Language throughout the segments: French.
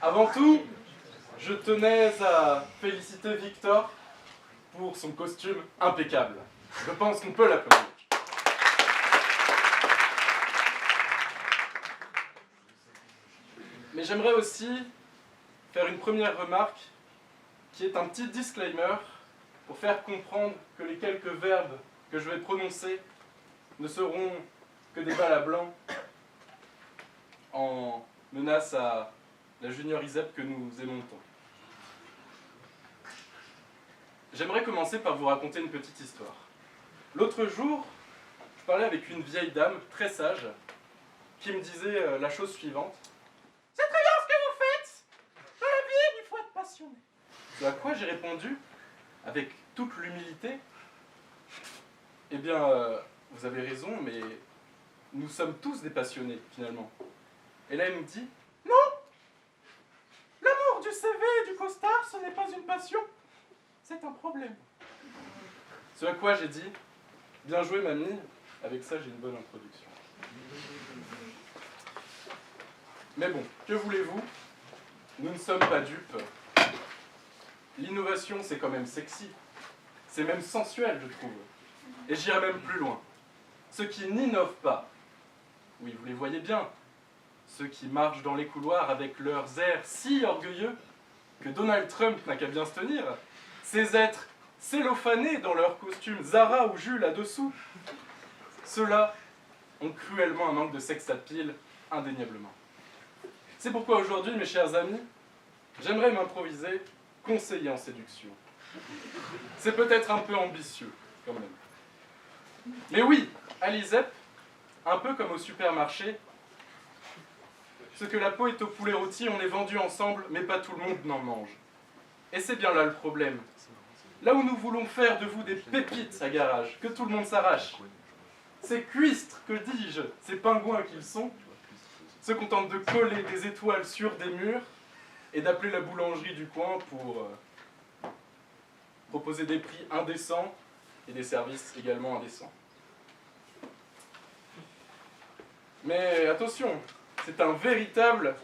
Avant tout, je tenais à féliciter Victor pour son costume impeccable. Je pense qu'on peut l'applaudir. Mais j'aimerais aussi faire une première remarque qui est un petit disclaimer pour faire comprendre que les quelques verbes que je vais prononcer ne seront que des balles à blanc en menace à la junior ISEP que nous aimons tant. J'aimerais commencer par vous raconter une petite histoire. L'autre jour, je parlais avec une vieille dame très sage qui me disait la chose suivante. « C'est très bien ce que vous faites. Dans la vie, il faut être passionné. » Ce à quoi j'ai répondu, avec toute l'humilité, « Eh bien, vous avez raison, mais nous sommes tous des passionnés, finalement. » Et là, elle me dit, « Non, l'amour du CV et du costard, ce n'est pas une passion, c'est un problème. » Ce à quoi j'ai dit, « Bien joué, mamie, avec ça, j'ai une bonne introduction. » Mais bon, que voulez-vous? Nous ne sommes pas dupes. L'innovation, c'est quand même sexy. C'est même sensuel, je trouve. Et j'irai même plus loin. Ceux qui n'innovent pas, oui, vous les voyez bien, ceux qui marchent dans les couloirs avec leurs airs si orgueilleux que Donald Trump n'a qu'à bien se tenir, ces êtres cellophanés dans leurs costumes Zara ou Jules là-dessous, ceux-là ont cruellement un manque de sex appeal, indéniablement. C'est pourquoi aujourd'hui, mes chers amis, j'aimerais m'improviser conseiller en séduction. C'est peut-être un peu ambitieux, quand même. Mais oui, à l'ISEP, un peu comme au supermarché, ce que la peau est au poulet rôti, on est vendu ensemble, mais pas tout le monde n'en mange. Et c'est bien là le problème. Là où nous voulons faire de vous des pépites à garage, que tout le monde s'arrache. Ces cuistres, que dis-je, ces pingouins qu'ils sont, se contentent de coller des étoiles sur des murs et d'appeler la boulangerie du coin pour proposer des prix indécents et des services également indécents. Mais attention, c'est un véritable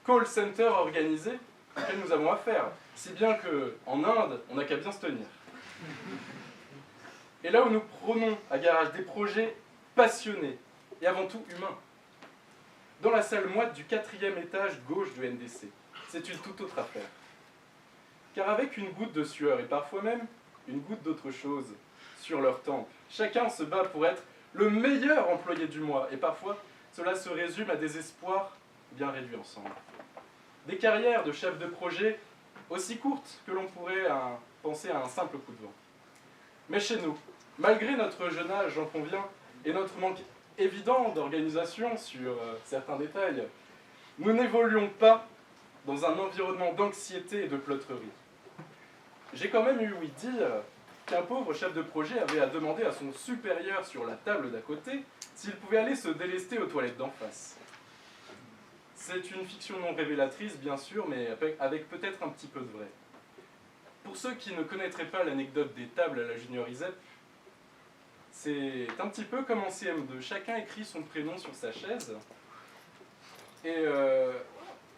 call center organisé auquel nous avons affaire, si bien qu'en Inde, on n'a qu'à bien se tenir. Et là où nous prônons à Garage des projets passionnés et avant tout humains, dans la salle moite du 4e étage gauche du NDC, c'est une toute autre affaire. Car avec une goutte de sueur et parfois même une goutte d'autre chose sur leur tempe, chacun se bat pour être le meilleur employé du mois et parfois cela se résume à des espoirs bien réduits ensemble. Des carrières de chef de projet aussi courtes que l'on pourrait penser à un simple coup de vent. Mais chez nous, malgré notre jeune âge, j'en conviens, et notre manque évident d'organisation sur certains détails, nous n'évoluons pas dans un environnement d'anxiété et de pleuterie. J'ai quand même eu ouï dire qu'un pauvre chef de projet avait à demander à son supérieur sur la table d'à côté s'il pouvait aller se délester aux toilettes d'en face. C'est une fiction non révélatrice, bien sûr, mais avec peut-être un petit peu de vrai. Pour ceux qui ne connaîtraient pas l'anecdote des tables à la junior ISEP, c'est un petit peu comme en CM2. Chacun écrit son prénom sur sa chaise et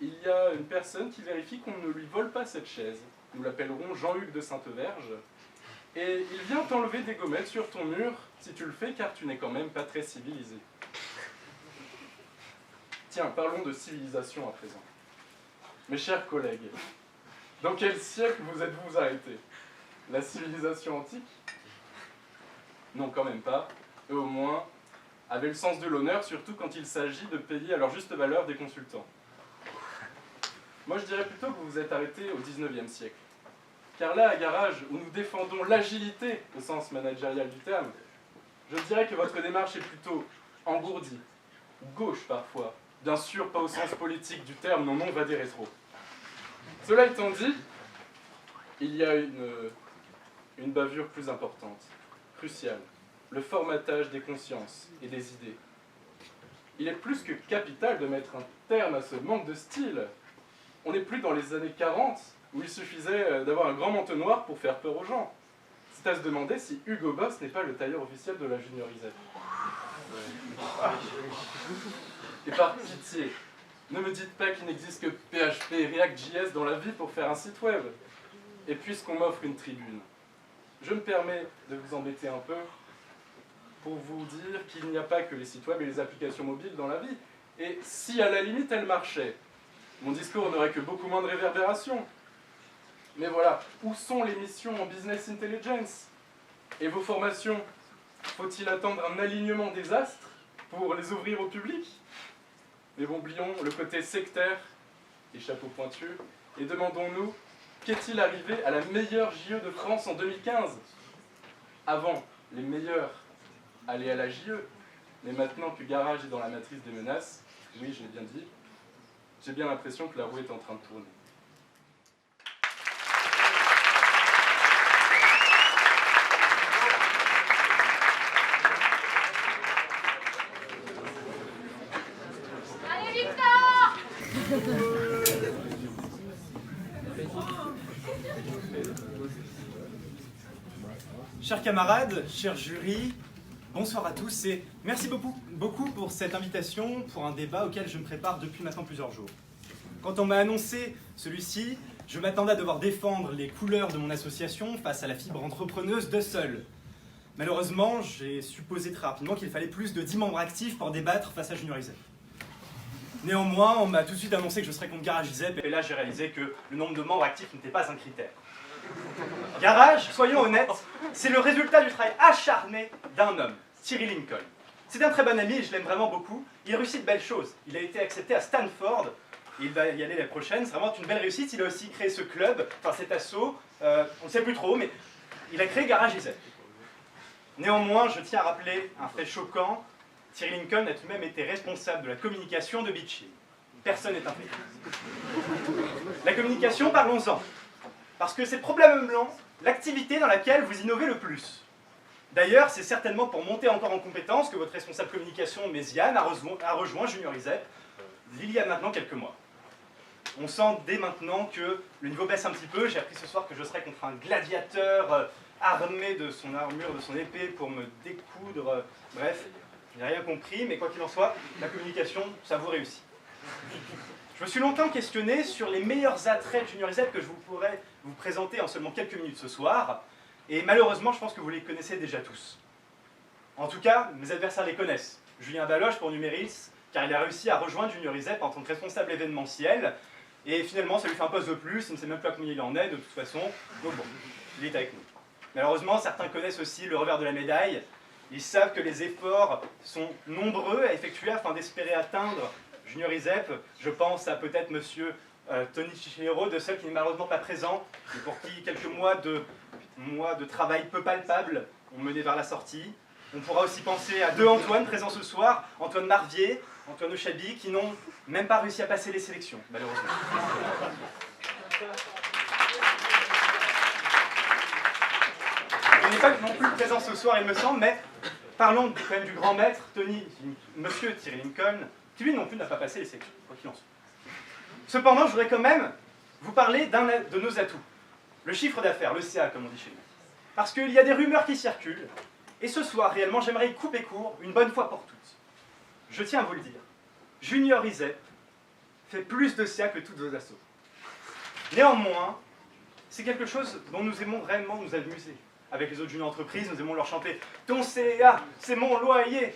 il y a une personne qui vérifie qu'on ne lui vole pas cette chaise. Nous l'appellerons Jean-Hugues de Sainte-Verge. Et il vient t'enlever des gommettes sur ton mur si tu le fais car tu n'es quand même pas très civilisé. Tiens, parlons de civilisation à présent. Mes chers collègues, dans quel siècle vous êtes-vous arrêtés? La civilisation antique? Non, quand même pas. Eux, au moins, avaient le sens de l'honneur, surtout quand il s'agit de payer à leur juste valeur des consultants. Moi, je dirais plutôt que vous vous êtes arrêtés au 19e siècle. Car là, à Garage, où nous défendons l'agilité au sens managérial du terme, je dirais que votre démarche est plutôt engourdie, gauche parfois. Bien sûr, pas au sens politique du terme, non, non, va des rétro. Cela étant dit, il y a une bavure plus importante, cruciale, le formatage des consciences et des idées. Il est plus que capital de mettre un terme à ce manque de style On n'est plus dans les années 40, où il suffisait d'avoir un grand manteau noir pour faire peur aux gens. C'est à se demander si Hugo Boss n'est pas le tailleur officiel de la juniorisette. Et par pitié, ne me dites pas qu'il n'existe que PHP et React.js dans la vie pour faire un site web. Et puisqu'on m'offre une tribune, je me permets de vous embêter un peu pour vous dire qu'il n'y a pas que les sites web et les applications mobiles dans la vie. Et si à la limite elles marchaient, mon discours n'aurait que beaucoup moins de réverbération. Mais voilà, où sont les missions en business intelligence? Et vos formations, faut-il attendre un alignement des astres pour les ouvrir au public? Mais bon, oublions le côté sectaire et chapeau pointu, et demandons-nous, qu'est-il arrivé à la meilleure JE de France en 2015? Avant, les meilleurs allaient à la JE, mais maintenant que Garage est dans la matrice des menaces, oui, je l'ai bien dit, j'ai bien l'impression que la roue est en train de tourner. Allez, Victor! Chers camarades, chers jurys, bonsoir à tous et merci beaucoup pour cette invitation pour un débat auquel je me prépare depuis maintenant plusieurs jours. Quand on m'a annoncé celui-ci, je m'attendais à devoir défendre les couleurs de mon association face à la fibre entrepreneuse de Seul. Malheureusement, j'ai supposé très rapidement qu'il fallait plus de 10 membres actifs pour débattre face à Juniorisep. Néanmoins, on m'a tout de suite annoncé que je serais contre GarageZep et là j'ai réalisé que le nombre de membres actifs n'était pas un critère. Garage, soyons honnêtes, c'est le résultat du travail acharné d'un homme, Thierry Lincoln. C'est un très bon ami et je l'aime vraiment beaucoup. Il réussit de belles choses. Il a été accepté à Stanford et il va y aller l'année prochaine. C'est vraiment une belle réussite. Il a aussi créé ce club, enfin cet asso, on ne sait plus trop, mais il a créé GarageZep. Néanmoins, je tiens à rappeler un fait choquant. Thierry Lincoln a tout de même été responsable de la communication de Beachy. Personne n'est infaillible. La communication, parlons-en. Parce que c'est probablement l'activité dans laquelle vous innovez le plus. D'ailleurs, c'est certainement pour monter encore en compétence que votre responsable communication, Méziane, a rejoint Juniorisep il y a maintenant quelques mois. On sent dès maintenant que le niveau baisse un petit peu. J'ai appris ce soir que je serai contre un gladiateur armé de son armure, de son épée pour me découdre. Bref, je n'ai rien compris, mais quoi qu'il en soit, la communication, ça vous réussit. Je me suis longtemps questionné sur les meilleurs attraits de Juniorisep que je pourrais vous présenter en seulement quelques minutes ce soir. Et malheureusement, je pense que vous les connaissez déjà tous. En tout cas, mes adversaires les connaissent. Julien Baloche pour Numéris, car il a réussi à rejoindre Juniorisep en tant que responsable événementiel. Et finalement, ça lui fait un poste de plus, il ne sait même pas combien il en est de toute façon. Donc bon, il est avec nous. Malheureusement, certains connaissent aussi le revers de la médaille. Ils savent que les efforts sont nombreux à effectuer afin d'espérer atteindre Juniorisep. Je pense à peut-être monsieur Tony Cicero, de Seul qui n'est malheureusement pas présent, et pour qui quelques mois de travail peu palpables ont mené vers la sortie. On pourra aussi penser à deux Antoine présents ce soir, Antoine Marvier, Antoine Ochabi, qui n'ont même pas réussi à passer les sélections, malheureusement. Il n'est pas non plus présent ce soir, il me semble, mais parlons quand même du grand maître, monsieur Thierry Lincoln, qui lui non plus n'a pas passé les sélections, quoi qu'il en soit. Cependant, je voudrais quand même vous parler d'un de nos atouts, le chiffre d'affaires, le CA comme on dit chez nous. Parce qu'il y a des rumeurs qui circulent, et ce soir, réellement, j'aimerais y couper court une bonne fois pour toutes. Je tiens à vous le dire, Juniorisep fait plus de CA que toutes vos assos. Néanmoins, c'est quelque chose dont nous aimons vraiment nous amuser. Avec les autres juniors entreprises, nous aimons leur chanter « Ton CA, c'est mon loyer !»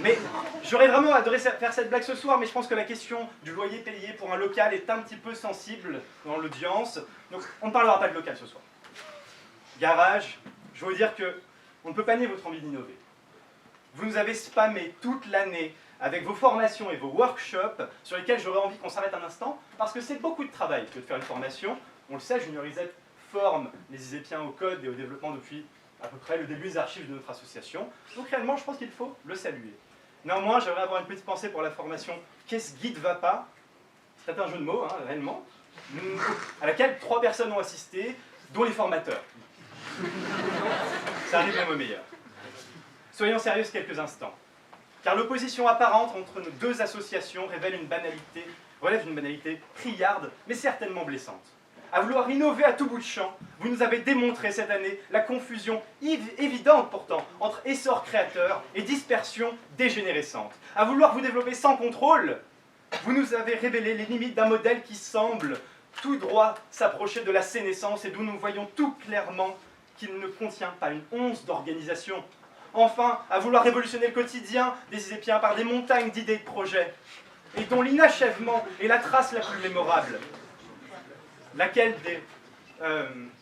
Mais j'aurais vraiment adoré faire cette blague ce soir, mais je pense que la question du loyer payé pour un local est un petit peu sensible dans l'audience. Donc on ne parlera pas de local ce soir. Garage, je veux vous dire qu'on ne peut pas nier votre envie d'innover. Vous nous avez spammé toute l'année avec vos formations et vos workshops sur lesquels j'aurais envie qu'on s'arrête un instant, parce que c'est beaucoup de travail que de faire une formation. On le sait, Juniorisep forme les Isépiens au code et au développement depuis à peu près le début des archives de notre association. Donc réellement, je pense qu'il faut le saluer. Néanmoins, j'aimerais avoir une petite pensée pour la formation « Qu'est-ce guide va pas ?» C'est un jeu de mots, hein, réellement, à laquelle 3 personnes ont assisté, dont les formateurs. Ça arrive même au meilleur. Soyons sérieux quelques instants, car l'opposition apparente entre nos deux associations révèle une banalité relève d'une banalité criarde, mais certainement blessante. À vouloir innover à tout bout de champ, vous nous avez démontré cette année la confusion évidente pourtant entre essor créateur et dispersion dégénérescente. À vouloir vous développer sans contrôle, vous nous avez révélé les limites d'un modèle qui semble tout droit s'approcher de la sénescence et d'où nous voyons tout clairement qu'il ne contient pas une once d'organisation. Enfin, à vouloir révolutionner le quotidien des épiens par des montagnes d'idées et de projets, et dont l'inachèvement est la trace la plus mémorable, laquelle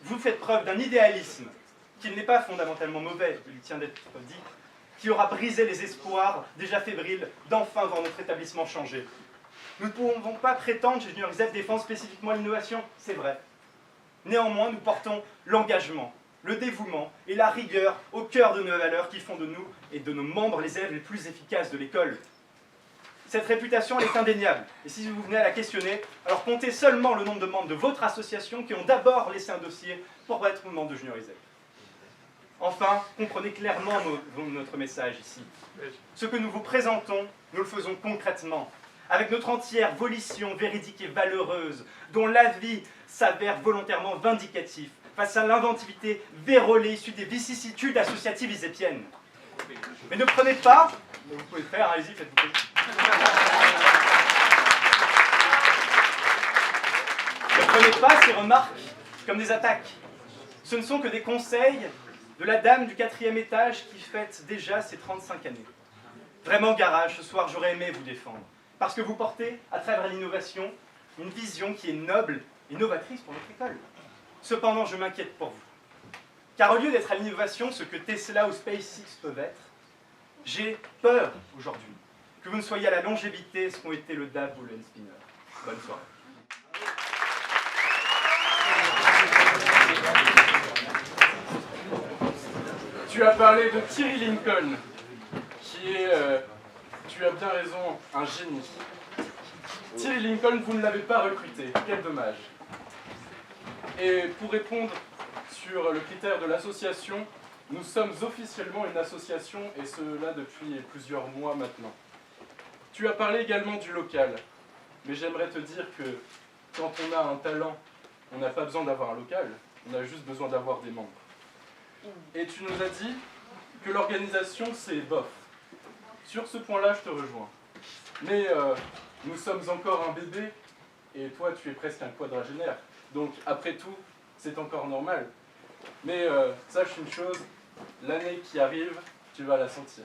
vous faites preuve d'un idéalisme qui n'est pas fondamentalement mauvais, il tient d'être dit, qui aura brisé les espoirs déjà fébriles d'enfin voir notre établissement changer. Nous ne pouvons pas prétendre chez Junior ISEF défendre spécifiquement l'innovation, c'est vrai. Néanmoins, nous portons l'engagement, le dévouement et la rigueur au cœur de nos valeurs qui font de nous et de nos membres les élèves les plus efficaces de l'école. Cette réputation elle est indéniable, et si vous venez à la questionner, alors comptez seulement le nombre de membres de votre association qui ont d'abord laissé un dossier pour être membre de Junior ISEF. Enfin, comprenez clairement notre message ici. Ce que nous vous présentons, nous le faisons concrètement, avec notre entière volition véridique et valeureuse, dont l'avis s'avère volontairement vindicatif face à l'inventivité vérolée issue des vicissitudes associatives isépiennes. Mais ne prenez pas, vous pouvez le faire, allez-y, faites-vous plaisir. Ne prenez pas ces remarques comme des attaques. Ce ne sont que des conseils de la dame du 4e étage qui fête déjà ses 35 années. Vraiment garage, ce soir j'aurais aimé vous défendre. Parce que vous portez, à travers l'innovation, une vision qui est noble et novatrice pour notre école. Cependant, je m'inquiète pour vous. Car au lieu d'être à l'innovation ce que Tesla ou SpaceX peuvent être, j'ai peur aujourd'hui que vous ne soyez à la longévité ce qu'ont été le DAB ou le N-Spinner. Bonne soirée. Tu as parlé de Thierry Lincoln, qui est, tu as bien raison, un génie. Thierry Lincoln, vous ne l'avez pas recruté, quel dommage. Et pour répondre sur le critère de l'association, nous sommes officiellement une association, et cela depuis plusieurs mois maintenant. Tu as parlé également du local, mais j'aimerais te dire que quand on a un talent, on n'a pas besoin d'avoir un local, on a juste besoin d'avoir des membres. Et tu nous as dit que l'organisation c'est bof. Sur ce point-là, je te rejoins. Mais nous sommes encore un bébé, et toi tu es presque un quadragénaire. Donc après tout, c'est encore normal. Mais sache une chose, l'année qui arrive, tu vas la sentir.